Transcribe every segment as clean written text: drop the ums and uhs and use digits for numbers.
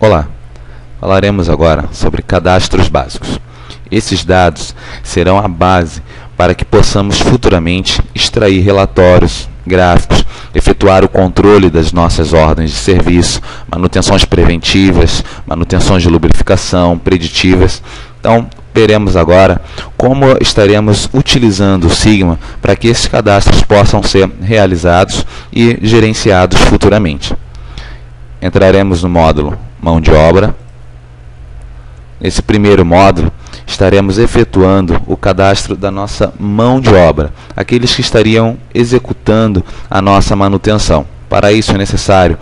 Olá, falaremos agora sobre cadastros básicos. Esses dados serão a base para que possamos futuramente extrair relatórios, gráficos, efetuar o controle das nossas ordens de serviço, manutenções preventivas, manutenções de lubrificação, preditivas. Então, veremos agora como estaremos utilizando o Sigma para que esses cadastros possam ser realizados e gerenciados futuramente. Entraremos no módulo Mão de Obra. Nesse primeiro módulo, estaremos efetuando o cadastro da nossa mão de obra, aqueles que estariam executando a nossa manutenção. Para isso é necessário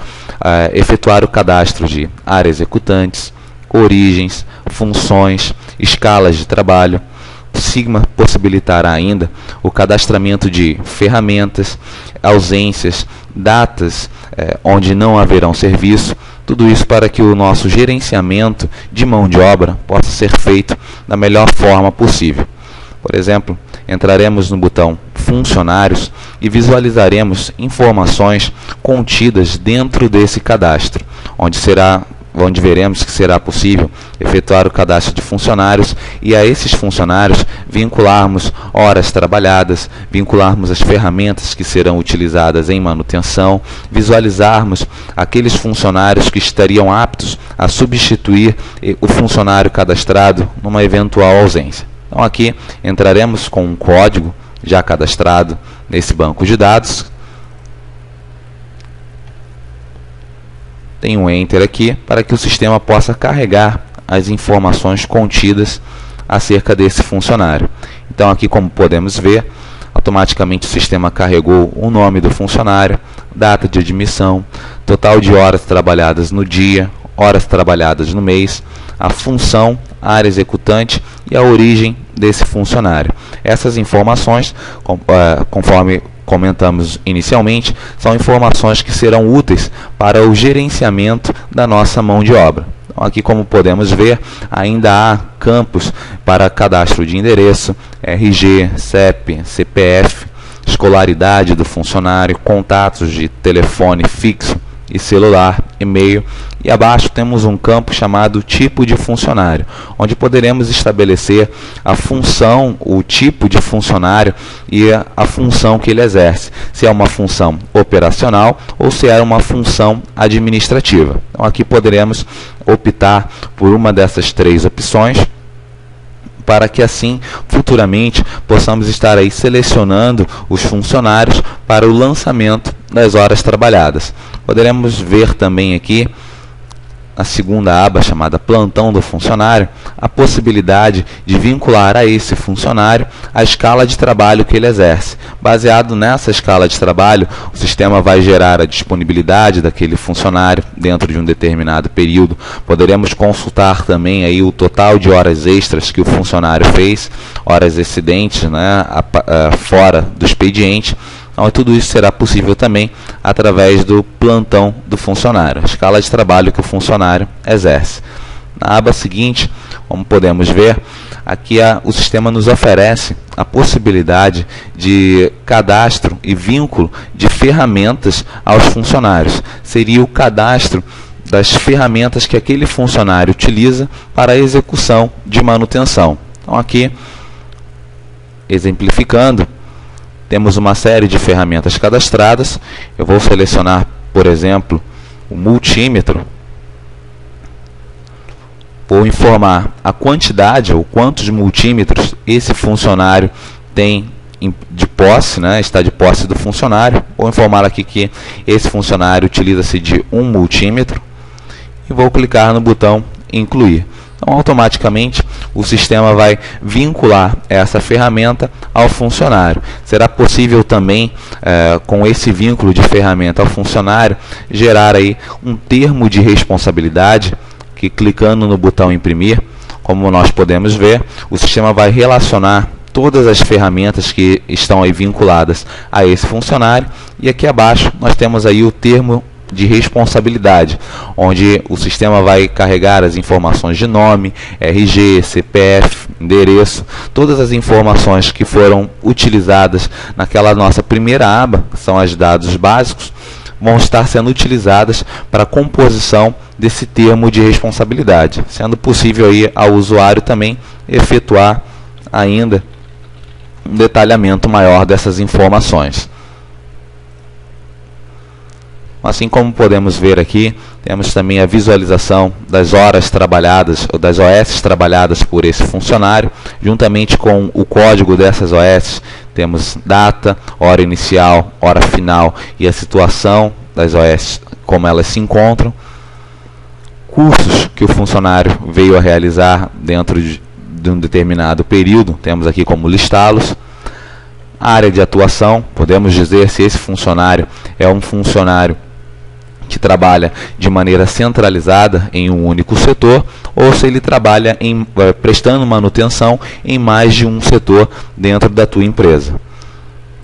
efetuar o cadastro de área executantes, origens, funções, escalas de trabalho. O Sigma possibilitará ainda o cadastramento de ferramentas, ausências, datas onde não haverão serviço, tudo isso para que o nosso gerenciamento de mão de obra possa ser feito da melhor forma possível. Por exemplo, entraremos no botão Funcionários e visualizaremos informações contidas dentro desse cadastro, onde veremos que será possível efetuar o cadastro de funcionários e a esses funcionários vincularmos horas trabalhadas, vincularmos as ferramentas que serão utilizadas em manutenção, visualizarmos aqueles funcionários que estariam aptos a substituir o funcionário cadastrado numa eventual ausência. Então aqui entraremos com um código já cadastrado nesse banco de dados. Tem um Enter aqui para que o sistema possa carregar as informações contidas acerca desse funcionário. Então aqui, como podemos ver, automaticamente o sistema carregou o nome do funcionário, data de admissão, total de horas trabalhadas no dia, horas trabalhadas no mês, a função, a área executante e a origem desse funcionário. Essas informações, conforme comentamos inicialmente, são informações que serão úteis para o gerenciamento da nossa mão de obra. Então, aqui, como podemos ver, ainda há campos para cadastro de endereço, RG, CEP, CPF, escolaridade do funcionário, contatos de telefone fixo e celular, e-mail, e abaixo temos um campo chamado tipo de funcionário, onde poderemos estabelecer a função, o tipo de funcionário e a função que ele exerce, se é uma função operacional ou se é uma função administrativa. Então aqui poderemos optar por uma dessas três opções, para que assim futuramente possamos estar aí selecionando os funcionários para o lançamento das horas trabalhadas. Poderemos ver também aqui, na segunda aba chamada Plantão do Funcionário, a possibilidade de vincular a esse funcionário a escala de trabalho que ele exerce. Baseado nessa escala de trabalho, o sistema vai gerar a disponibilidade daquele funcionário dentro de um determinado período. Poderemos consultar também aí o total de horas extras que o funcionário fez, horas excedentes, fora do expediente. Então, tudo isso será possível também através do plantão do funcionário, a escala de trabalho que o funcionário exerce. Na aba seguinte, como podemos ver, aqui o sistema nos oferece a possibilidade de cadastro e vínculo de ferramentas aos funcionários. Seria o cadastro das ferramentas que aquele funcionário utiliza para a execução de manutenção. Então, aqui, exemplificando, temos uma série de ferramentas cadastradas. Eu vou selecionar, por exemplo, o multímetro. Vou informar a quantidade ou quantos multímetros esse funcionário tem de posse, está de posse do funcionário. Vou informar aqui que esse funcionário utiliza-se de um multímetro e vou clicar no botão Incluir. Então, automaticamente, o sistema vai vincular essa ferramenta ao funcionário. Será possível também, com esse vínculo de ferramenta ao funcionário, gerar aí um termo de responsabilidade, que clicando no botão Imprimir, como nós podemos ver, o sistema vai relacionar todas as ferramentas que estão aí vinculadas a esse funcionário. E aqui abaixo nós temos aí o termo de responsabilidade, onde o sistema vai carregar as informações de nome, RG, CPF, endereço, todas as informações que foram utilizadas naquela nossa primeira aba, que são os dados básicos, vão estar sendo utilizadas para a composição desse termo de responsabilidade, sendo possível aí ao usuário também efetuar ainda um detalhamento maior dessas informações. Assim como podemos ver aqui, temos também a visualização das horas trabalhadas, ou das OS trabalhadas por esse funcionário. Juntamente com o código dessas OS, temos data, hora inicial, hora final e a situação das OS, como elas se encontram. Cursos que o funcionário veio a realizar dentro de um determinado período, temos aqui como listá-los. Área de atuação, podemos dizer se esse funcionário é um funcionário que trabalha de maneira centralizada em um único setor, ou se ele trabalha prestando manutenção em mais de um setor dentro da tua empresa.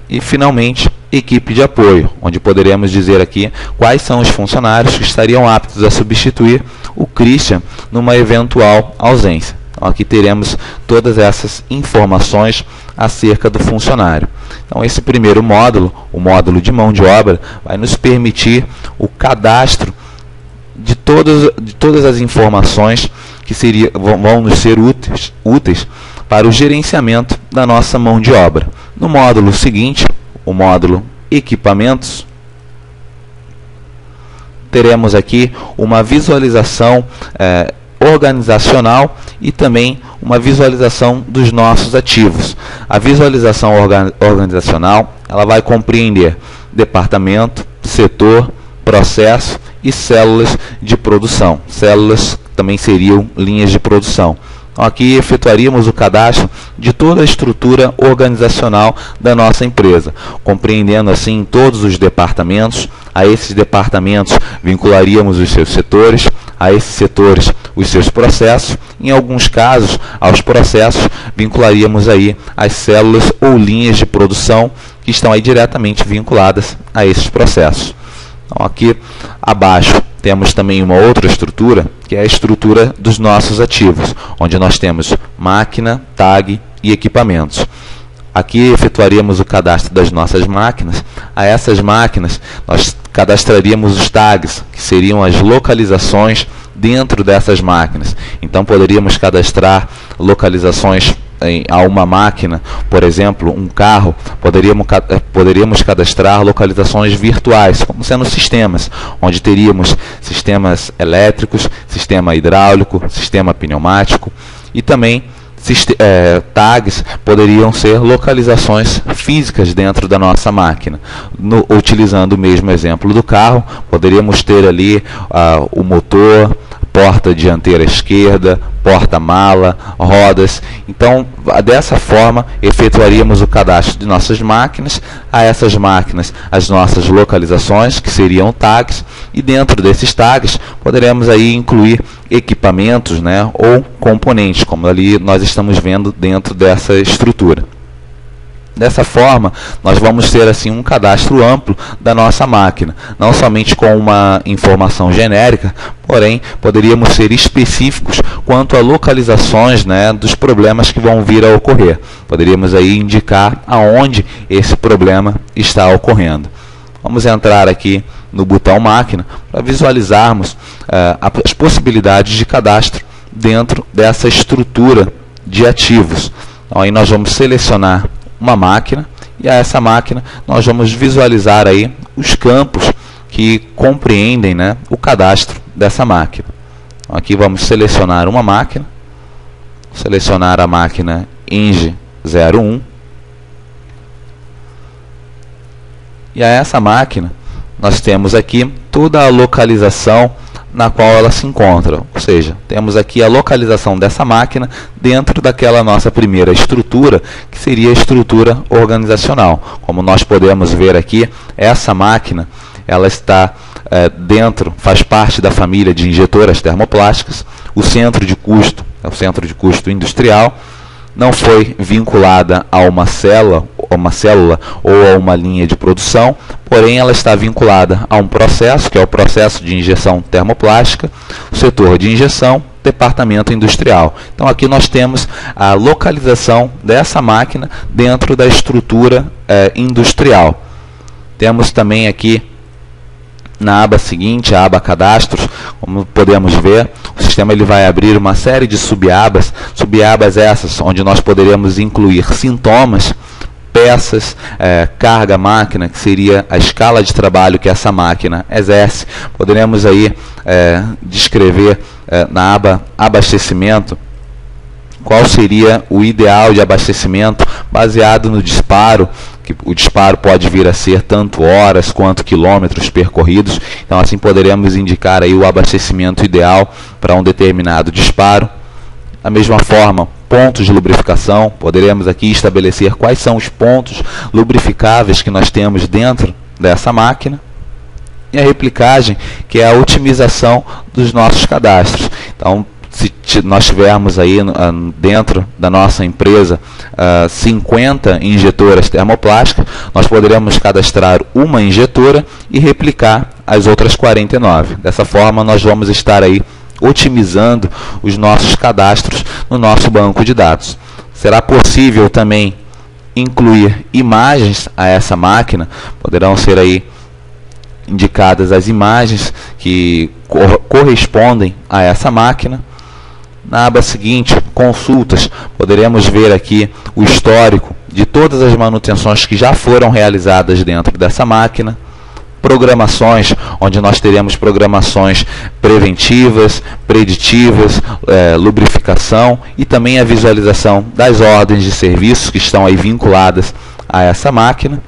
E, finalmente, equipe de apoio, onde poderemos dizer aqui quais são os funcionários que estariam aptos a substituir o Christian numa eventual ausência. Então, aqui teremos todas essas informações acerca do funcionário. Então, esse primeiro módulo, o módulo de mão de obra, vai nos permitir o cadastro de todas as informações que vão nos ser úteis para o gerenciamento da nossa mão de obra. No módulo seguinte, o módulo equipamentos, teremos aqui uma visualização organizacional e também uma visualização dos nossos ativos. A visualização organizacional, ela vai compreender departamento, setor, processo e células de produção. Células também seriam linhas de produção. Então, aqui efetuaríamos o cadastro de toda a estrutura organizacional da nossa empresa, compreendendo assim todos os departamentos. A esses departamentos vincularíamos os seus setores, a esses setores os seus processos. Em alguns casos, aos processos vincularíamos aí as células ou linhas de produção que estão aí diretamente vinculadas a esses processos. Então, aqui abaixo temos também uma outra estrutura, que é a estrutura dos nossos ativos, onde nós temos máquina, tag e equipamentos. Aqui efetuaríamos o cadastro das nossas máquinas. A essas máquinas nós cadastraríamos os tags, que seriam as localizações dentro dessas máquinas. Então poderíamos cadastrar localizações a uma máquina, por exemplo, um carro, poderíamos cadastrar localizações virtuais, como sendo sistemas, onde teríamos sistemas elétricos, sistema hidráulico, sistema pneumático e também tags poderiam ser localizações físicas dentro da nossa máquina. Utilizando o mesmo exemplo do carro, poderíamos ter ali o motor, porta dianteira esquerda, porta-mala, rodas. Então, dessa forma, efetuaríamos o cadastro de nossas máquinas, a essas máquinas as nossas localizações, que seriam tags, e dentro desses tags poderemos aí incluir equipamentos, né, ou componentes, como ali nós estamos vendo dentro dessa estrutura. Dessa forma, nós vamos ter assim um cadastro amplo da nossa máquina, não somente com uma informação genérica, porém poderíamos ser específicos quanto a localizações, né, dos problemas que vão vir a ocorrer. Poderíamos aí indicar aonde esse problema está ocorrendo. Vamos entrar aqui no botão máquina para visualizarmos as possibilidades de cadastro dentro dessa estrutura de ativos. Então, aí nós vamos selecionar uma máquina, e a essa máquina nós vamos visualizar aí os campos que compreendem, né, o cadastro dessa máquina. Então, aqui vamos selecionar uma máquina, selecionar a máquina Eng 01, e a essa máquina nós temos aqui toda a localização na qual ela se encontra, ou seja, temos aqui a localização dessa máquina dentro daquela nossa primeira estrutura, que seria a estrutura organizacional. Como nós podemos ver aqui, essa máquina ela está faz parte da família de injetoras termoplásticas. O centro de custo é o centro de custo industrial, não foi vinculada a uma célula ou a uma linha de produção, porém ela está vinculada a um processo, que é o processo de injeção termoplástica, o setor de injeção, departamento industrial. Então aqui nós temos a localização dessa máquina dentro da estrutura industrial. Temos também aqui na aba seguinte, a aba cadastros, Como podemos ver, o sistema ele vai abrir uma série de subabas essas onde nós poderemos incluir sintomas, peças, carga máquina, que seria a escala de trabalho que essa máquina exerce. Poderemos aí descrever na aba abastecimento qual seria o ideal de abastecimento baseado no disparo, que o disparo pode vir a ser tanto horas quanto quilômetros percorridos. Então assim poderemos indicar aí o abastecimento ideal para um determinado disparo. Da mesma forma, pontos de lubrificação, poderemos aqui estabelecer quais são os pontos lubrificáveis que nós temos dentro dessa máquina. E a replicagem, que é a otimização dos nossos cadastros. Então, se nós tivermos aí dentro da nossa empresa 50 injetoras termoplásticas, nós poderemos cadastrar uma injetora e replicar as outras 49. Dessa forma, nós vamos estar aí otimizando os nossos cadastros no nosso banco de dados. Será possível também incluir imagens a essa máquina, poderão ser aí indicadas as imagens que correspondem a essa máquina. Na aba seguinte, consultas, poderemos ver aqui o histórico de todas as manutenções que já foram realizadas dentro dessa máquina. Programações, onde nós teremos programações preventivas, preditivas, lubrificação e também a visualização das ordens de serviço que estão aí vinculadas a essa máquina.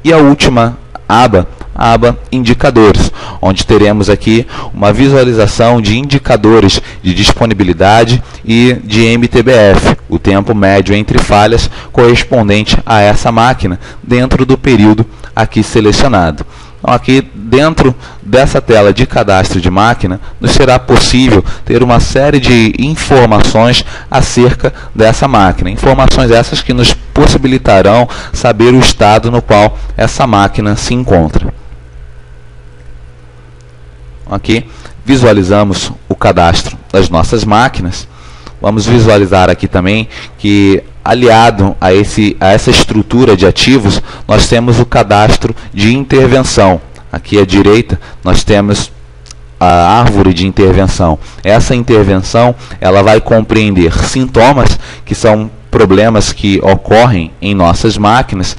E a última aba, a aba indicadores, onde teremos aqui uma visualização de indicadores de disponibilidade e de MTBF, o tempo médio entre falhas correspondente a essa máquina dentro do período aqui selecionado. Então, aqui dentro dessa tela de cadastro de máquina, nos será possível ter uma série de informações acerca dessa máquina. Informações essas que nos possibilitarão saber o estado no qual essa máquina se encontra. Aqui visualizamos o cadastro das nossas máquinas. Vamos visualizar aqui também que, aliado a essa estrutura de ativos, nós temos o cadastro de intervenção. Aqui à direita nós temos a árvore de intervenção. Essa intervenção ela vai compreender sintomas, que são problemas que ocorrem em nossas máquinas,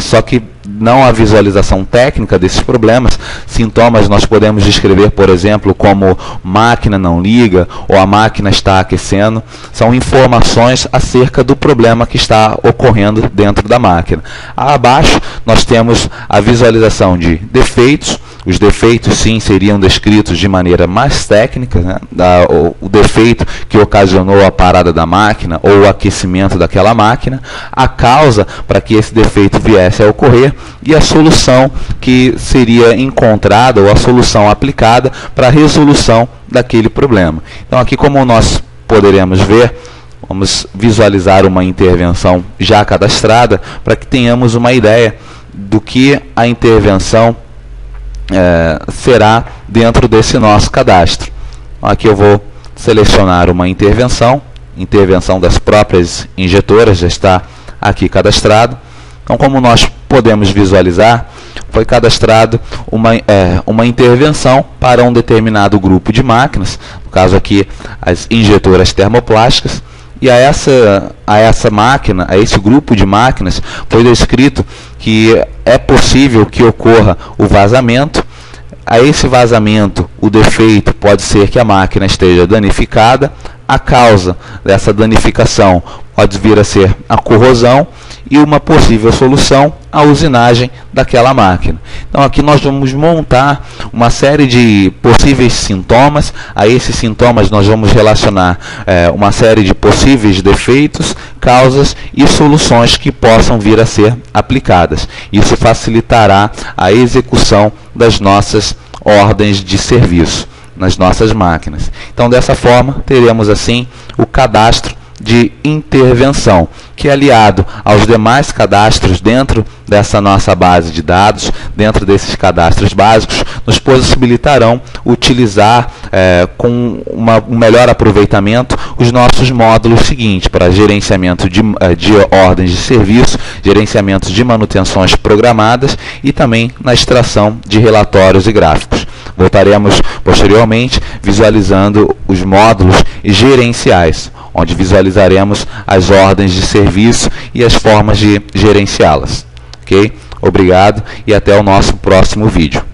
só que não a visualização técnica desses problemas. Sintomas nós podemos descrever, por exemplo, como máquina não liga ou a máquina está aquecendo. São informações acerca do problema que está ocorrendo dentro da máquina. Abaixo nós temos a visualização de defeitos. Os defeitos, sim, seriam descritos de maneira mais técnica, né? O defeito que ocasionou a parada da máquina ou o aquecimento daquela máquina, a causa para que esse defeito viesse a ocorrer e a solução que seria encontrada ou a solução aplicada para a resolução daquele problema. Então, aqui, como nós poderemos ver, vamos visualizar uma intervenção já cadastrada para que tenhamos uma ideia do que a intervenção será dentro desse nosso cadastro. Aqui eu vou selecionar uma intervenção das próprias injetoras, já está aqui cadastrado. Então, como nós podemos visualizar, foi cadastrado uma intervenção para um determinado grupo de máquinas, no caso aqui as injetoras termoplásticas. E a essa máquina, a esse grupo de máquinas, foi descrito que é possível que ocorra o vazamento. A esse vazamento, o defeito pode ser que a máquina esteja danificada. A causa dessa danificação pode vir a ser a corrosão e uma possível solução, a usinagem daquela máquina. Então aqui nós vamos montar uma série de possíveis sintomas. A esses sintomas nós vamos relacionar uma série de possíveis defeitos, causas e soluções que possam vir a ser aplicadas. Isso facilitará a execução das nossas ordens de serviço nas nossas máquinas. Então, dessa forma, teremos assim o cadastro de intervenção, que é aliado aos demais cadastros dentro dessa nossa base de dados, dentro desses cadastros básicos, nos possibilitarão utilizar com um melhor aproveitamento os nossos módulos seguintes, para gerenciamento de ordens de serviço, gerenciamento de manutenções programadas e também na extração de relatórios e gráficos. Voltaremos posteriormente visualizando os módulos gerenciais, onde visualizaremos as ordens de serviço e as formas de gerenciá-las. Ok? Obrigado e até o nosso próximo vídeo.